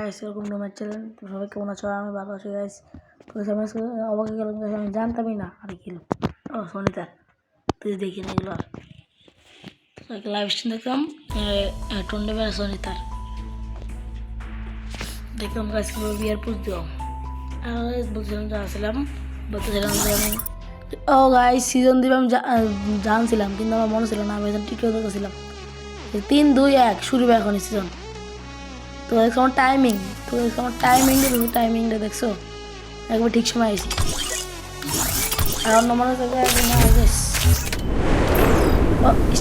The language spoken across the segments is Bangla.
গাইস এরকম ম্যাচ চ্যালেঞ্জ সবাই কেমন আছো আমি ভালো আছি গাইস তো আমি অবাক হয়ে গেলাম আমি জানতামই না আর কি ও সনিতা তুই দেখি না এগুলো আর লাইভ স্ট্রিম দেখলাম টুর্নামেন্ট সনিতার দেখলাম গাইস বিয়ার পুজ দিও আর বলছিলাম যে আসলাম বলতেছিলাম যে আমি ও গাইস সিজন দিবে আমি জানছিলাম কিন্তু আমার মনে ছিল না আমি টিকিও দেখেছিলাম 3-2-1 শুরু হবে এখন সিজন তো দেখো আমার টাইমিং টাইমিংটা দেখছো একবার ঠিক সময় আইছি আর অন্য মানুষ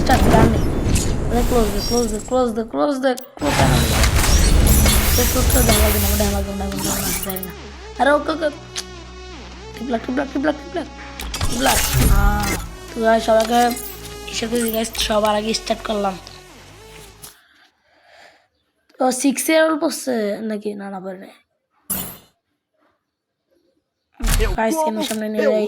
স্টার্ট রানিং ক্লোজ আরে ওকে তো সবাইকে হিসাবে সবার আগে স্টার্ট করলাম তো 6 এর অল্প নাকি না পারে না গাইস কেন সামনে নিয়ে যাই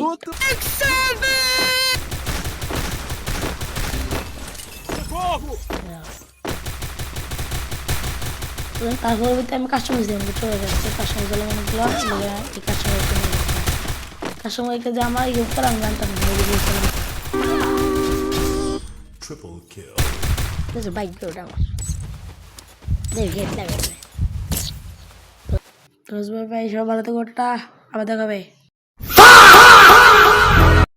তারপর আমি কাস্টমাইজ দিলাম চলে যাচ্ছে কাস্টমাইজ দিলাম অনেকগুলো কাস্টমাইজকে যে আমার ইউজ করা আমি জানতাম না বাইক ওটা আমার ভাই সব ভালো থেকে ওটা আবার দেখাবে।